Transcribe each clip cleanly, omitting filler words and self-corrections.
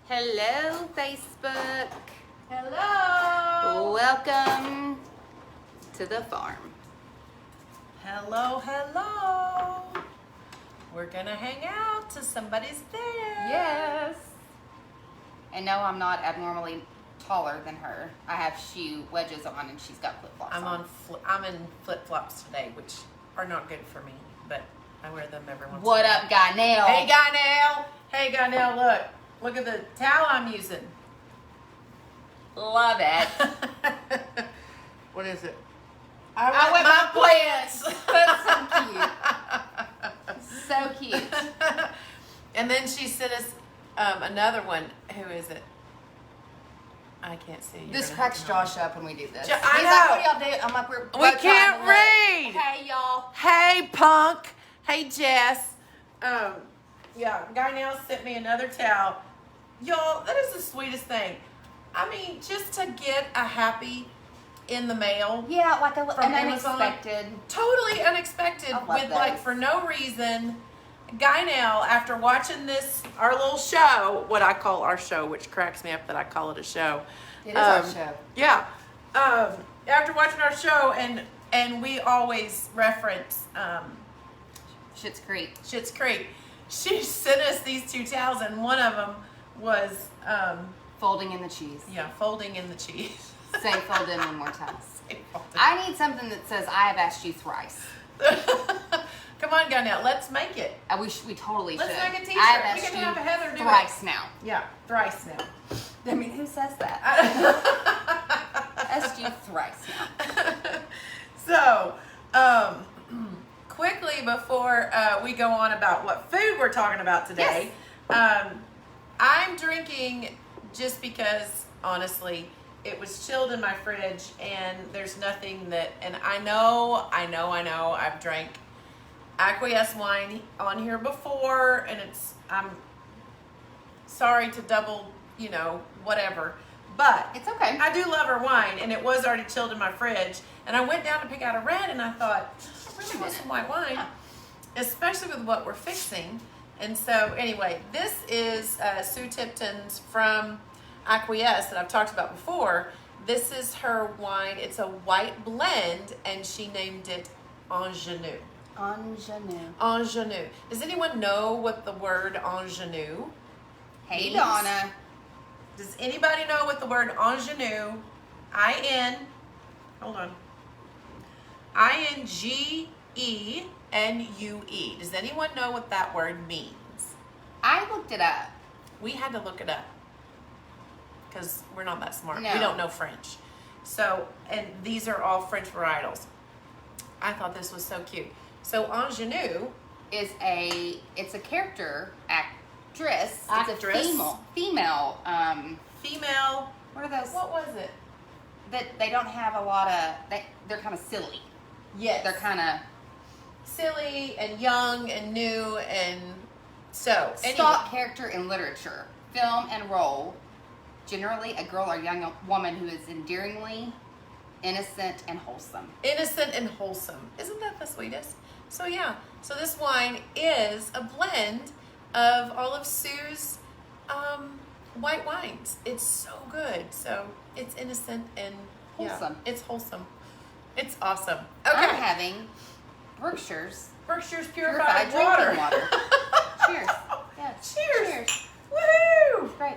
Hello, Facebook. Hello. Welcome to the farm. Hello, hello. We're gonna hang out till somebody's there. Yes. And no, I'm not abnormally taller than her. I have shoe wedges on, and she's got flip flops. I'm in flip flops today, which are not good for me, but I wear them every once. What up, Guy Nail? Hey, Guy Nail. Hey, Guy Nail. Look at the towel I'm using. Love it. What is it? I wet my plants. That's so cute. So cute. And then she sent us another one. Who is it? I can't see. This cracks Josh up when we do this. I He's know. like, what do y'all do? I'm like, we're We both can't trying to read. look. Hey, y'all. Hey, punk. Hey, Jess. Yeah, Guy Nail sent me another towel. Y'all, that is the sweetest thing. I mean, just to get a happy in the mail. Yeah, like an Amazon. unexpected. Totally unexpected. I love With like those. for no reason. Guy Nail, after watching our little show, what I call our show, which cracks me up that I call it a show. It is our show. Yeah. After watching our show, and we always reference Schitt's Creek. Schitt's Creek. She sent us these two towels, and one of them was Folding in the cheese. folding in the cheese. Say fold in one more time. Say folding. I need something that says I have asked you thrice. Come on, Guy Nail, let's make it. We totally Let's should. make a t-shirt. I have We asked can you have Heather do it. thrice now. Yeah, thrice now. I mean, who says that? Asked you thrice now. So, quickly before we go on about what food we're talking about today, I'm drinking just because, honestly, it was chilled in my fridge, and there's nothing that, and I know, I've drank Acquiesce wine on here before, and I'm sorry to double, whatever, but It's okay. I do love her wine, and it was already chilled in my fridge, and I went down to pick out a red, and I thought, I really want some white wine, especially with what we're fixing. And so anyway, this is Sue Tipton's from Acquiesce that I've talked about before. This is her wine. It's a white blend, and she named it Ingenue. Ingenue. Does anyone know what the word ingenue Hey, means? Donna. Does anybody know what the word ingenue, hold on, INGENUE, does anyone know what that word means? I looked it up. We had to look it up because we're not that smart. No. We don't know French. So, and these are all French varietals. I thought this was so cute. So ingenue It's a character actress. Actress. It's a female. female. What are those? What was it? That they don't have a lot of. They're kind of silly. Yes. They're kind of silly and young and new, and so stock character in literature, film, and role. Generally, a girl or young woman who is endearingly innocent and wholesome. Innocent and wholesome. Isn't that the sweetest? So yeah. So this wine is a blend of all of Sue's white wines. It's so good. So it's innocent and Wholesome. Yeah, it's wholesome. It's awesome. Okay. I'm having Berkshire's Berkshire's purified purified drinking water. water. Cheers. Yeah. Cheers. Cheers. Woohoo! Great.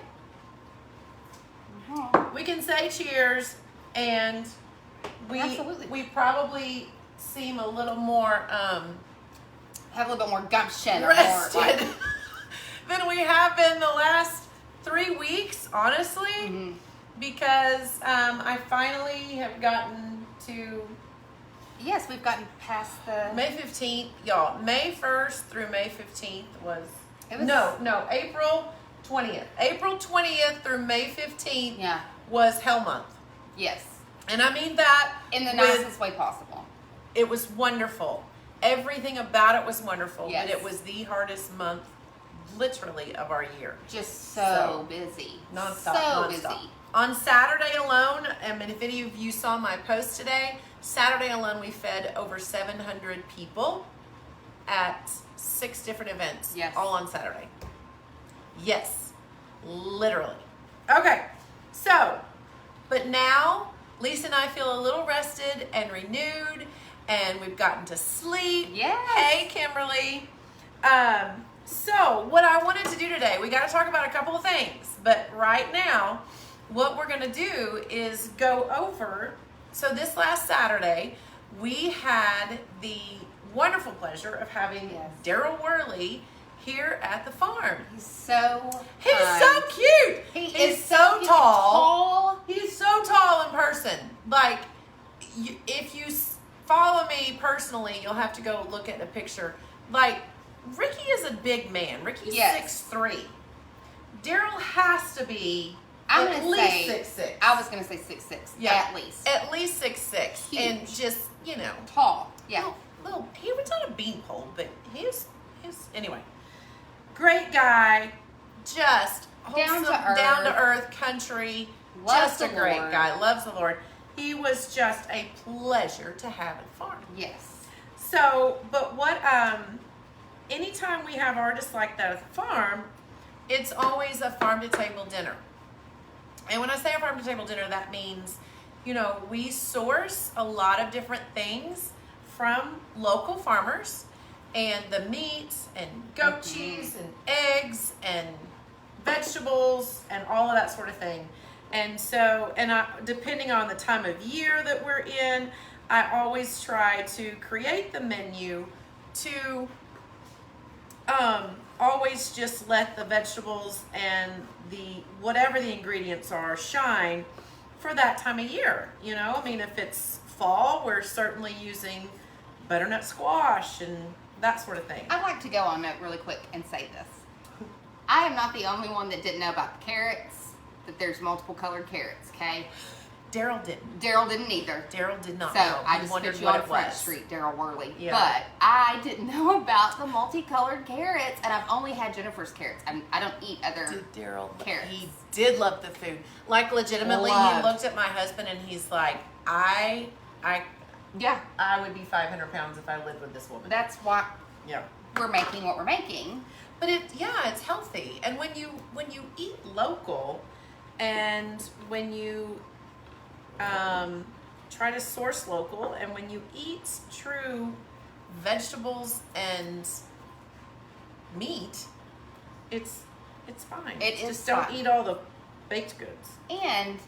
We can say cheers, and Absolutely. we probably seem a little more Have a little bit more gumption. Or rested more, like, than we have been the last 3 weeks, honestly, Mhm. because I finally have gotten to Yes, we've gotten past the. May 15th, y'all. May 1st through May 15th was It was- no, April 20th. April 20th through May 15th Yeah. was Hell Month. Yes. And I mean that In the with- nicest way possible. It was wonderful. Everything about it was wonderful. Yes. But it was the hardest month, literally, of our year. Just So, so busy. Nonstop. So nonstop. busy. On Saturday alone, and if any of you saw my post today, Saturday alone we fed over 700 people at 6 different events. Yes. All on Saturday. Yes. Literally. Okay, so, but now Lisa and I feel a little rested and renewed, and we've gotten to sleep. Yes. Hey, Kimberly. So what I wanted to do today, we got to talk about a couple of things, but right now, what we're going to do is go over. So this last Saturday, we had the wonderful pleasure of having Yes. Daryl Worley here at the farm. He's so He's kind. so cute. He's He's so tall. tall. He's so tall in person. Like, if you follow me personally, you'll have to go look at the picture. Like, Ricky is a big man. Ricky's Yes. 6'3". Daryl has to be I'm at gonna least say 6'6". I was gonna say 6'6". Yeah. At least. At least 6'6". Huge. And just, Tall. Yeah. little, he was on a beanpole, but he's anyway. Great guy, just Down to wholesome, earth. down to earth country, Loves just a the great Lord. guy, loves the Lord. He was just a pleasure to have at the farm. Yes. So, but what, anytime we have artists like that at the farm, it's always a farm to table dinner. And when I say a farm to table dinner, that means, we source a lot of different things from local farmers, and the meats and goat cheese and eggs and vegetables and all of that sort of thing. And so, depending on the time of year that we're in, I always try to create the menu to always just let the vegetables and whatever the ingredients are shine for that time of year. If it's fall, we're certainly using butternut squash and that sort of thing. I'd like to go on note really quick and say this. I am not the only one that didn't know about the carrots, that there's multiple colored carrots, okay? Daryl didn't. Daryl didn't either. Daryl did not So know. I He just wondered put you what on it Front was. Street, Daryl Worley. Yeah. But I didn't know about the multicolored carrots, and I've only had Jennifer's carrots. I don't eat other. Did Daryl? Carrots. He did love the food. Like, legitimately, Loved. he looked at my husband and he's like, I Yeah, would be 500 pounds if I lived with this woman. that's why Yeah. we're making what we're making. But it's healthy. And when you eat local, and when you try to source local, and when you eat true vegetables and meat, it's fine. It is Just don't fine. eat all the baked goods. And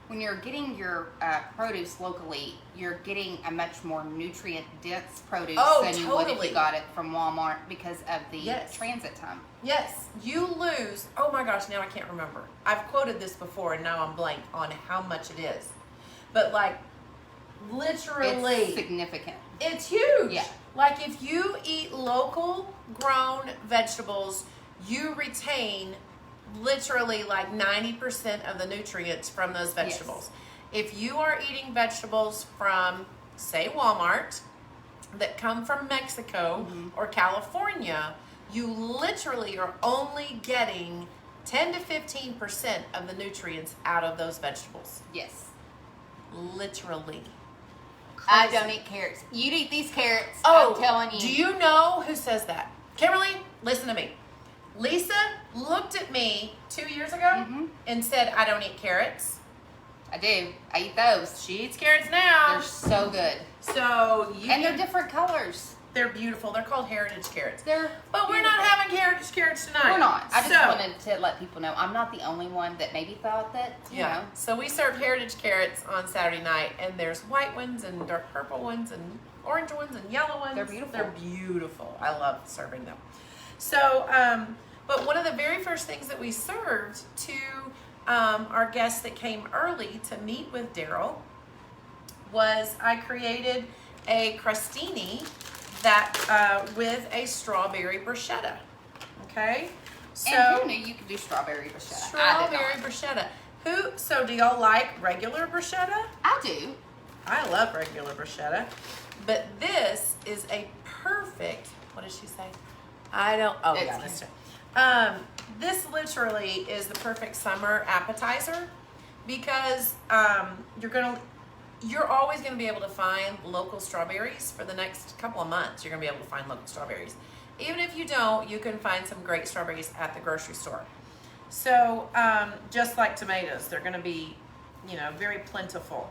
when you're getting your produce locally, you're getting a much more nutrient-dense produce than you would if totally. you got it from Walmart because of the Yes. transit time. Yes, you lose. Oh my gosh, now I can't remember. I've quoted this before, and now I'm blank on how much it is. But like, literally, It's significant. it's huge. Yeah. Like, if you eat local grown vegetables, you retain literally like 90% of the nutrients from those vegetables. If you are eating vegetables from, say, Walmart, that come from Mexico or California, you literally are only getting 10 to 15% of the nutrients out of those vegetables. Yes. Literally. I Crazy. don't eat carrots. You'd eat these carrots. Oh, I'm telling you. Do you know who says that? Kimberly, listen to me. Lisa looked at me 2 years ago Mhm. and said, I don't eat carrots. I do. I eat those. She eats carrots now. They're so good. So you And they're different colors. They're beautiful. They're called heritage carrots. They're But we're not having heritage carrots tonight. We're not. I just So- wanted to let people know I'm not the only one that maybe thought that, you know. So we served heritage carrots on Saturday night, and there's white ones and dark purple ones and orange ones and yellow ones. They're beautiful. They're beautiful. I love serving them. So, but one of the very first things that we served to our guests that came early to meet with Daryl was I created a crostini that with a strawberry bruschetta. Okay, so And who knew you could do strawberry bruschetta? I did strawberry not. bruschetta. So do y'all like regular bruschetta? I do. I love regular bruschetta, but this is a perfect. What did she say? I don't. Oh It's yeah, good. this. This literally is the perfect summer appetizer because you're always gonna be able to find local strawberries for the next couple of months. You're gonna be able to find local strawberries. Even if you don't, you can find some great strawberries at the grocery store. So just like tomatoes, they're going to be, you know, very plentiful.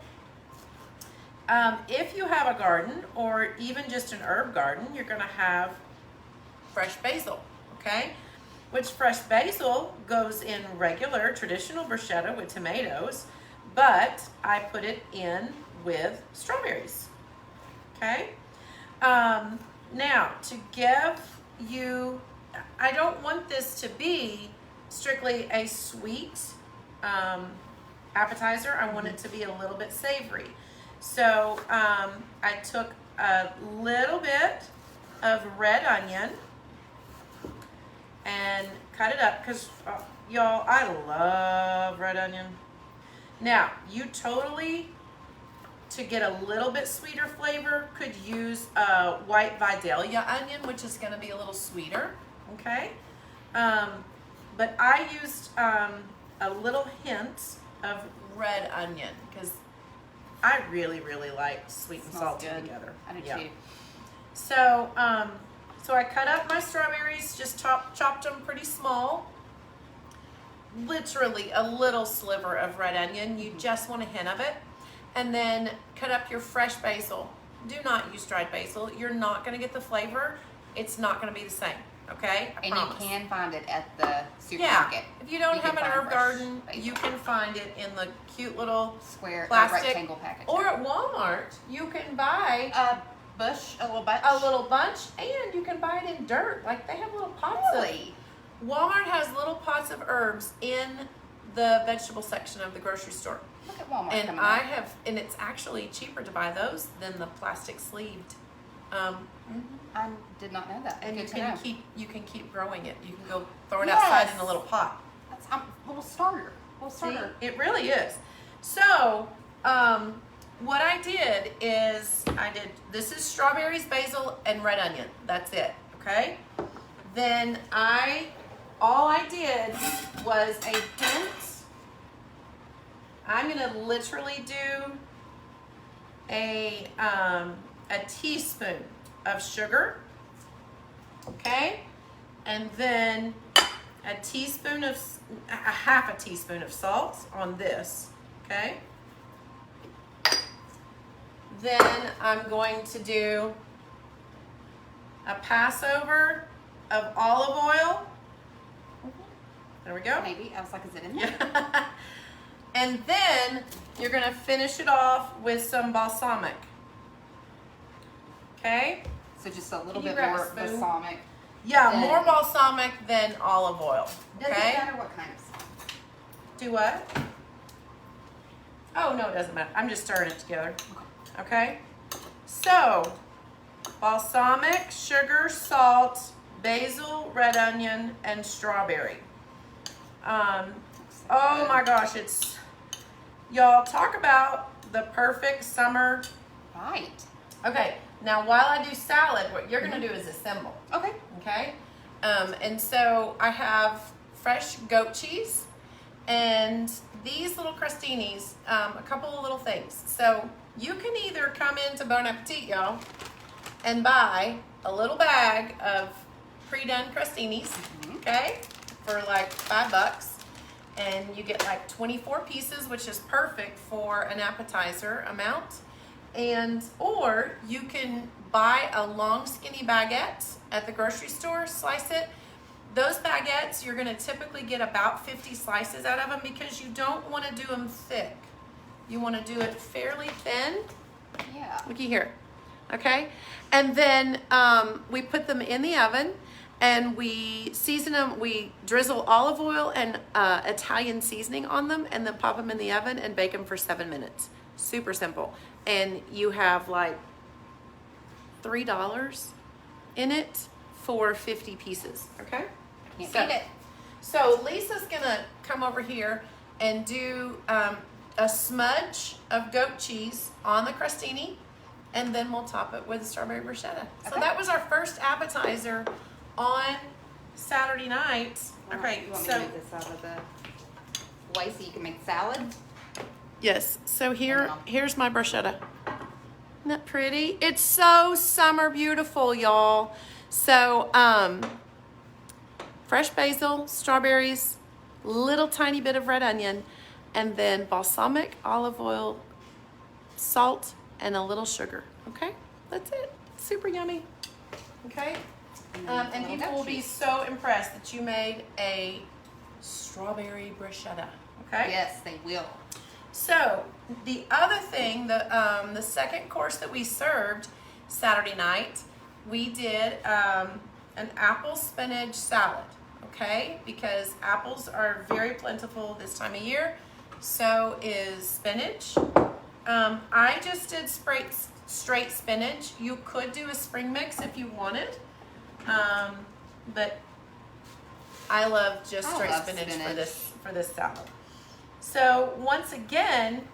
If you have a garden or even just an herb garden, you're going to have fresh basil, okay? Which fresh basil goes in regular traditional bruschetta with tomatoes, but I put it in with strawberries, okay? Now, to give you, I don't want this to be strictly a sweet appetizer. I want it to be a little bit savory. So I took a little bit of red onion and cut it up because, y'all, I love red onion. Now, you totally, to get a little bit sweeter flavor, could use a white Vidalia onion, which is going to be a little sweeter, okay? But I used a little hint of red onion because I really, really like sweet and Smells salty good. together. I do Yeah. too. So, so I cut up my strawberries, just chopped them pretty small. Literally a little sliver of red onion. You just want a hint of it. And then cut up your fresh basil. Do not use dried basil. You're not going to get the flavor. It's not going to be the same. Okay? I And promise. you can find it at the Yeah. supermarket. If you don't You have can an find herb fresh garden, basil. you can find it in the cute little Square plastic rectangle package. or at Walmart. You can buy a bush, a little bunch. a little bunch, and you can buy it in dirt. Like they have little pots. Really? Walmart has little pots of herbs in the vegetable section of the grocery store. Look at Walmart And coming I up. have, and it's actually cheaper to buy those than the plastic sleeved. I did not know that. And Good you to can know. keep growing it. You can go throw it Yes. outside in a little pot. That's a little starter. Little See, starter. it really is. So, what I did is this is strawberries, basil, and red onion. That's it. Okay. Then all I did was a hint. I'm gonna literally do a teaspoon of sugar. Okay, and then a half a teaspoon of salt on this. Okay. Then I'm going to do a passover of olive oil. There we go. Maybe. I was like, is it in there? Yeah. And then you're going to finish it off with some balsamic. Okay? So just a little Can you bit grab a more spoon? balsamic. Yeah, Then- more balsamic than olive oil. Does Okay? it matter what kind of sauce? Do what? Oh, no, it doesn't matter. I'm just stirring it together. Okay? So, balsamic, sugar, salt, basil, red onion, and strawberry. Oh my gosh, y'all, talk about the perfect summer. Right. Okay, now while I do salad, what you're gonna do is assemble. Okay. Okay? And so I have fresh goat cheese and these little crostinis, a couple of little things. So you can either come into Bon Appetit, y'all, and buy a little bag of pre-done crostinis, okay, for like $5. And you get like 24 pieces, which is perfect for an appetizer amount. Or you can buy a long skinny baguette at the grocery store, slice it. Those baguettes, you're gonna typically get about 50 slices out of them because you don't wanna do them thick. You wanna do it fairly thin. Yeah. Looky here, okay? And then we put them in the oven and we season them. We drizzle olive oil and Italian seasoning on them and then pop them in the oven and bake them for 7 minutes. Super simple. And you have like $3 in it for 50 pieces, okay? Can't So- beat it. So Lisa's gonna come over here and do a smudge of goat cheese on the crostini, and then we'll top it with strawberry bruschetta. So Okay. that was our first appetizer on Saturday night. Okay, You want me so to move this out of the way so you can make salad? yes, so Hang on. here's my bruschetta. Isn't that pretty? It's so summer beautiful, y'all. So fresh basil, strawberries, little tiny bit of red onion, and then balsamic, olive oil, salt, and a little sugar. Okay, that's it. Super yummy. Okay, and people will be so impressed that you made a strawberry bruschetta. Okay. Yes, they will. So the other thing, the second course that we served Saturday night, we did an apple spinach salad. Okay, because apples are very plentiful this time of year. So is spinach. I just did straight spinach. You could do a spring mix if you wanted, but I love just straight spinach for this salad. So once again,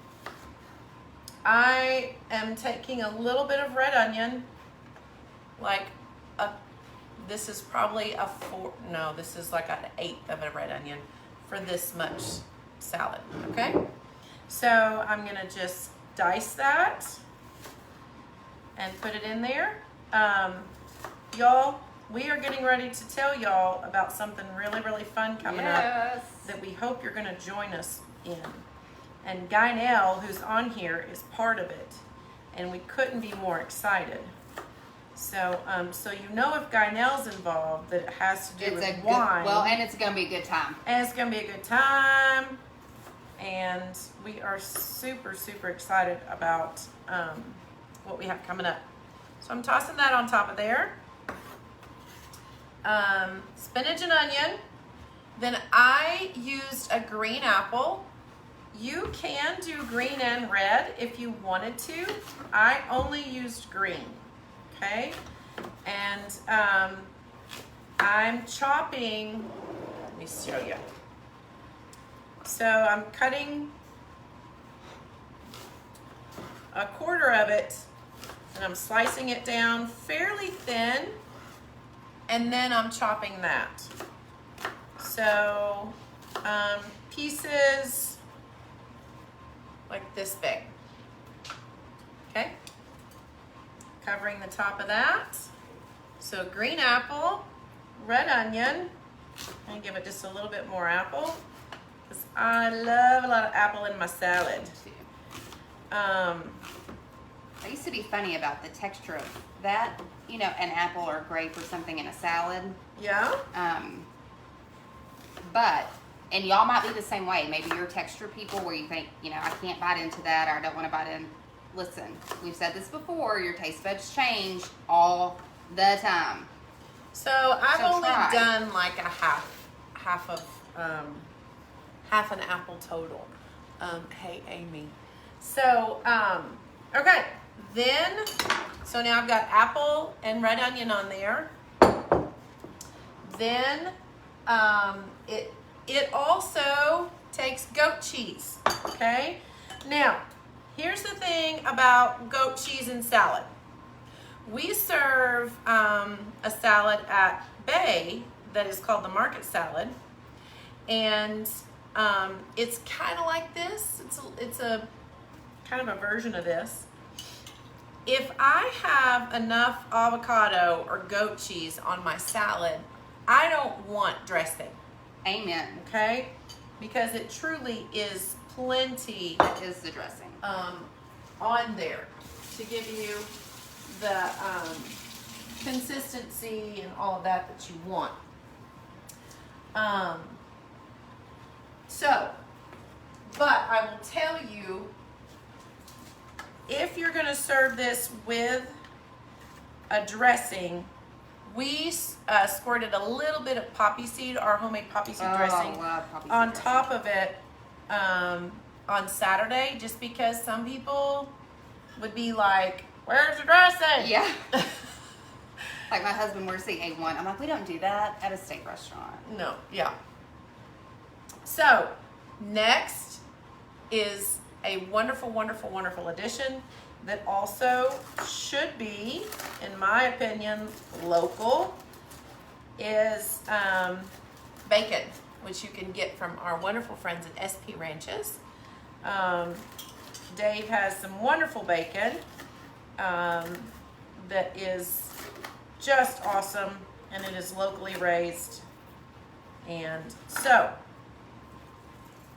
I am taking a little bit of red onion, this is probably this is like an eighth of a red onion for this much salad, okay? So I'm gonna just dice that and put it in there. Y'all, we are getting ready to tell y'all about something really, really fun coming up that we hope you're gonna join us in. And Guynell, who's on here, is part of it, and we couldn't be more excited. So, so you know if Guynell's involved, that it has to do with wine. And it's gonna be a good time. And it's gonna be a good time, and we are super, super excited about what we have coming up. So I'm tossing that on top of there. Spinach and onion. Then I used a green apple. You can do green and red if you wanted to. I only used green, okay? And I'm chopping, let me show you. So I'm cutting a quarter of it, and I'm slicing it down fairly thin, and then I'm chopping that. So pieces like this big, okay? Covering the top of that. So green apple, red onion, and give it just a little bit more apple, because I love a lot of apple in my salad. I used to be funny about the texture of that, you know, an apple or grape or something in a salad. Yeah. And y'all might be the same way. Maybe you're texture people where you think, you know, I can't bite into that, or I don't want to bite in. Listen, we've said this before, your taste buds change all the time. So I've only done like a half an apple total. Hey Amy. So okay, then so now I've got apple and red onion on there. Then it also takes goat cheese. Okay, now here's the thing about goat cheese and salad. We serve a salad at Bay that is called the market salad, and it's kind of like this. It's a kind of a version of this. If I have enough avocado or goat cheese on my salad, I don't want dressing. Amen. Okay, because it truly is plenty. That is the dressing. On there to give you the consistency and all of that you want. But I will tell you, if you're gonna serve this with a dressing, we squirted a little bit of poppy seed, our homemade poppy seed dressing, on top of it on Saturday, just because some people would be like, where's the dressing? Yeah. Like my husband, we're seeing A1. I'm like, we don't do that at a steak restaurant. No, yeah. So next is a wonderful, wonderful, wonderful addition that also should be, in my opinion, local, is bacon, which you can get from our wonderful friends at SP Ranches. Dave has some wonderful bacon that is just awesome, and it is locally raised. And so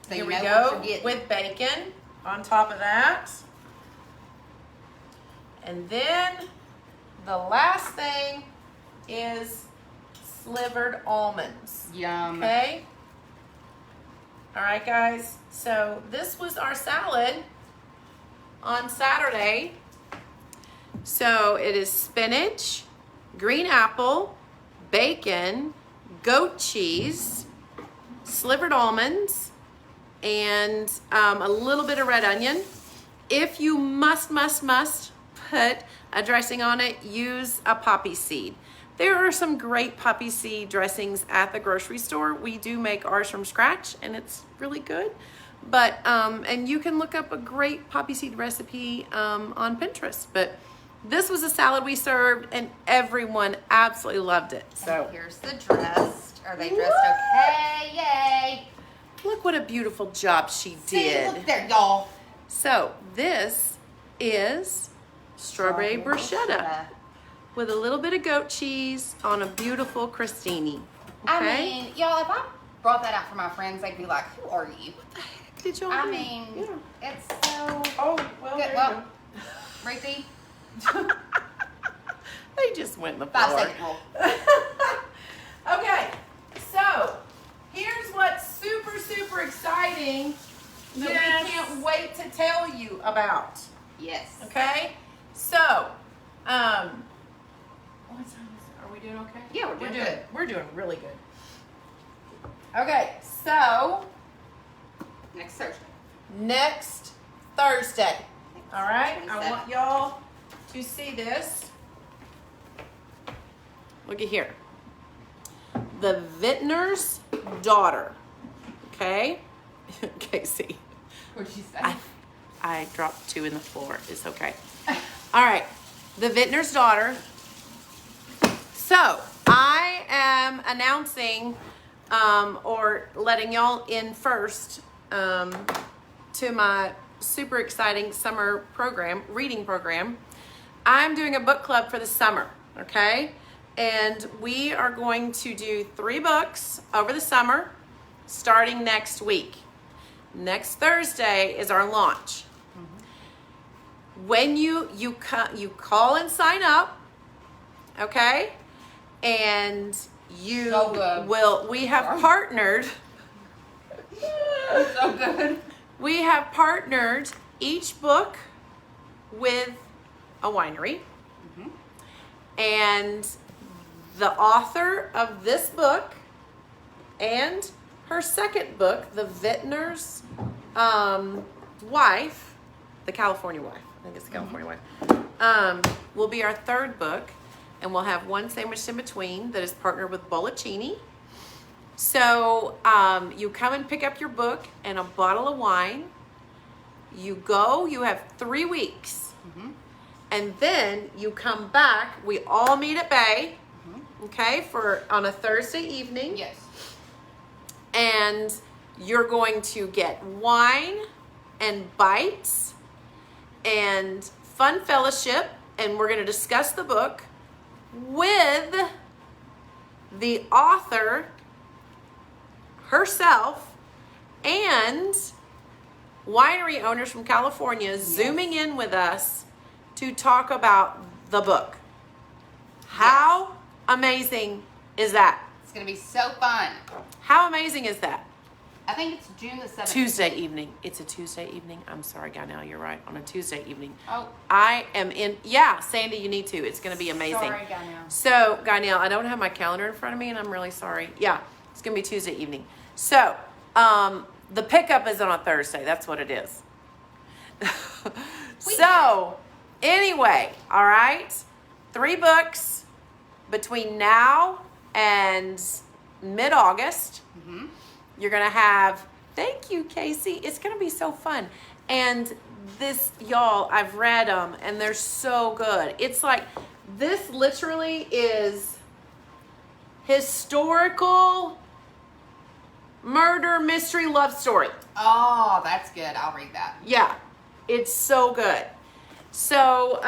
So here you we know go what you're getting. with bacon on top of that. And then the last thing is slivered almonds. Yum. Okay? All right, guys. So this was our salad on Saturday. So it is spinach, green apple, bacon, goat cheese, slivered almonds, and a little bit of red onion. If you must put a dressing on it, use a poppy seed. There are some great poppy seed dressings at the grocery store. We do make ours from scratch, and it's really good. But and you can look up a great poppy seed recipe on Pinterest. But this was a salad we served, and everyone absolutely loved it. So And here's the dressed. Are they dressed okay? Yay! look what a beautiful job she See, did. look there, y'all. So this is strawberry bruschetta with a little bit of goat cheese on a beautiful crostini. I Okay? mean, y'all, if I brought that out for my friends, they'd be like, "Who are you?" Did y'all I do? mean, Yeah. it's so Oh, well, good. there Well, Ruthie, they just went in the 5 floor. second rule. Okay, so here's what's super exciting that Yes. we can't wait to tell you about. Yes. Okay, so what time is it? Are we doing okay? Yeah, we're doing good. We're doing really good. Okay, so Next Thursday. next Thursday. All right, I 27th. want y'all to see this. Look at here. The Vintner's Daughter. Okay? Casey, What'd you say? I dropped 2 in the floor. It's okay. All right. The Vintner's Daughter. So, I am announcing or letting y'all in first to my super exciting summer program, reading program. I'm doing a book club for the summer, okay? And we are going to do 3 books over the summer, starting next week. Next Thursday is our launch. When you call and sign up, okay? And you So good. will. We have partnered. So good. We have partnered each book with a winery. And the author of this book and her second book, The Vintner's Wife, the California Wife, I think it's the California Wife, will be our third book. And we'll have one sandwiched in between that is partnered with Bollicini. So you come and pick up your book and a bottle of wine. You go, you have 3 weeks. And then you come back. We all meet at Bay, okay, on a Thursday evening. Yes. And you're going to get wine and bites and fun fellowship. And we're going to discuss the book with the author herself and winery owners from California zooming in with us to talk about the book. How amazing is that? It's going to be so fun. How amazing is that? I think it's June the 7th. Tuesday evening. It's a Tuesday evening. I'm sorry, Gaynell, you're right. On a Tuesday evening. Oh, I am in. Yeah, Sandy, you need to. It's going to be amazing. sorry, Gaynell. So, Gaynell, I don't have my calendar in front of me, and I'm really sorry. Yeah, it's going to be Tuesday evening. So, the pickup is on a Thursday. That's what it is. So, anyway, all right. 3 books between now and mid-August. You're going to have, thank you, Casey. It's going to be so fun. And this, y'all, I've read them, and they're so good. It's like, this literally is historical murder mystery love story. Oh, that's good. I'll read that. Yeah, it's so good. So,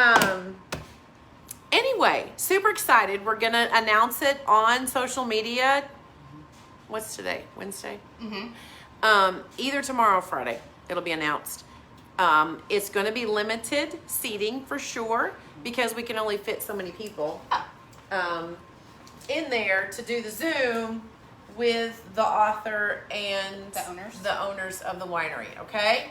anyway, super excited. We're going to announce it on social media. What's today? Wednesday? Either tomorrow or Friday, it'll be announced. It's going to be limited seating for sure because we can only fit so many people in there to do the Zoom with the author and the owners of the winery, okay?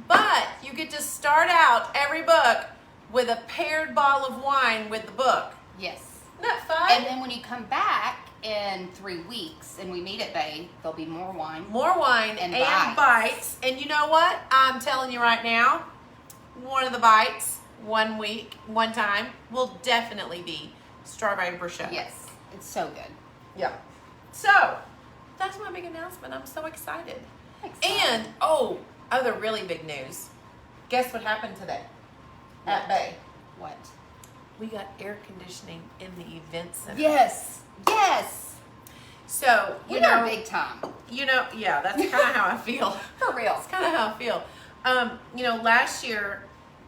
But you get to start out every book with a paired bottle of wine with the book. Yes. Isn't that fun? And then when you come back in 3 weeks and we meet at Bay, there'll be more wine. More wine and bites. And you know what? I'm telling you right now, one of the bites, 1 week, one time, will definitely be strawberry bruschetta. Yes. It's so good. Yeah. So, that's my big announcement. I'm so excited. And, other really big news. Guess what happened today at Bay? What? We got air conditioning in the event center. Yes. Yes. So, We are big time. Yeah, that's kind of how I feel. For real. That's kind of how I feel. Last year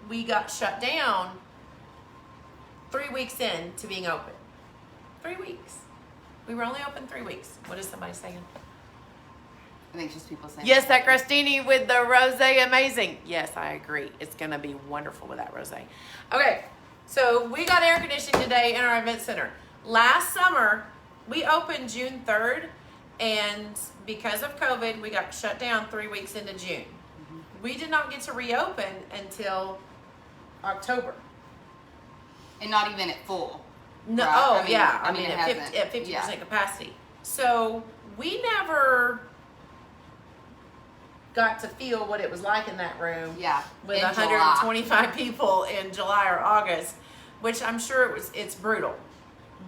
we got shut down 3 weeks in to being open. 3 weeks. We were only open 3 weeks. What is somebody saying? I think it's just people saying. Yes, that crostini with the rosé, amazing. Yes, I agree. It's going to be wonderful with that rosé. Okay, so we got air conditioning today in our event center. Last summer, we opened June 3rd, and because of COVID, we got shut down 3 weeks into June. We did not get to reopen until October. And not even at full. No, Right? I mean at 50% capacity. So we never got to feel what it was like in that room. Yeah. With in 125 people in July or August, which I'm sure it's brutal.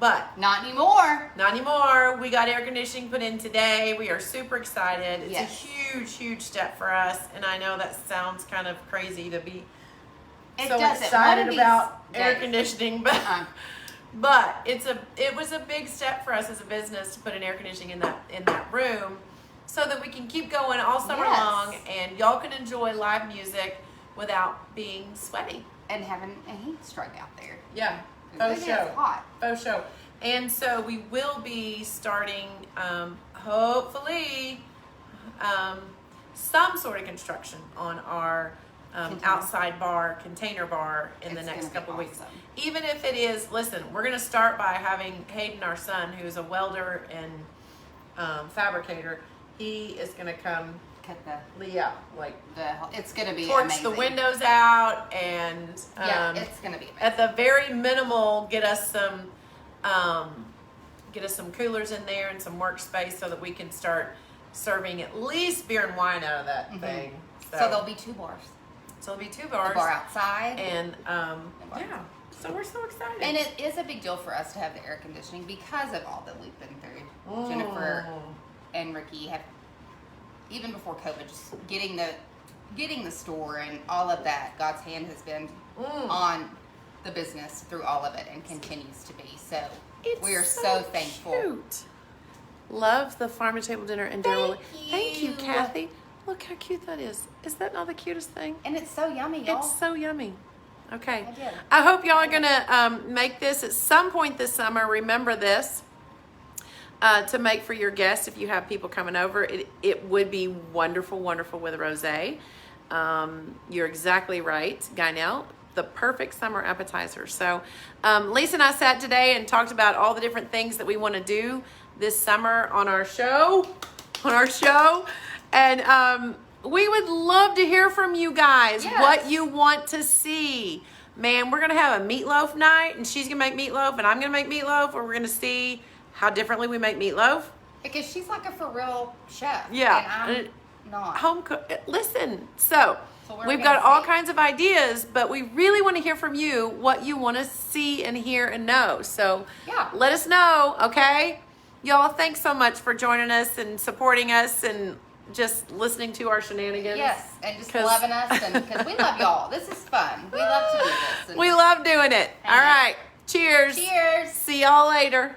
But not anymore. Not anymore. We got air conditioning put in today. We are super excited. It's Yes. a huge, huge step for us. And I know that sounds kind of crazy to be It so doesn't. excited One of about these air days- conditioning, but but it was a big step for us as a business to put an air conditioning in that room so that we can keep going all summer Yes. long and y'all can enjoy live music without being sweaty. And having a heat stroke out there. Yeah. It Faux is show. hot. Faux show. And so we will be starting, hopefully, some sort of construction on our Container. outside bar, container bar in the It's next gonna be couple weeks. awesome. Even if it is, listen, we're going to start by having Hayden, our son, who's a welder and fabricator, he is going to come Cut it's gonna be torch amazing. the windows out and it's gonna be amazing. at the very minimal get us some coolers in there and some workspace so that we can start serving at least beer and wine out of that thing. So there'll be 2 bars. So there'll be 2 A bars bar outside. and bar. yeah. So we're so excited. And it is a big deal for us to have the air conditioning because of all that we've been through. Jennifer and Ricky have, even before COVID, just getting the store and all of that. God's hand has been on the business through all of it and continues to be. So we are so thankful. Cute. Love the farm to table dinner and Daryl. Thank you, Kathy. Look how cute that is. Is that not the cutest thing? And it's so yummy, y'all. It's so yummy. Okay. I did. I hope y'all are going to make this at some point this summer. Remember this. To make for your guests if you have people coming over. It would be wonderful, wonderful with a rosé. You're exactly right, Guynell. The perfect summer appetizer. So Lisa and I sat today and talked about all the different things that we want to do this summer on our show. And we would love to hear from you guys what you want to see. Man, we're going to have a meatloaf night and she's going to make meatloaf and I'm going to make meatloaf, or we're going to see how differently we make meatloaf. Because she's like a for real chef. Yeah. And I'm not. Home cook. Listen, so we're we've gonna got all see. kinds of ideas, but we really want to hear from you what you want to see and hear and know. So let us know, okay? Y'all, thanks so much for joining us and supporting us and just listening to our shenanigans. Yes, and just loving us, and because we love y'all. This is fun. We love to do this. And We love doing it. All right. Cheers. Cheers. See y'all later.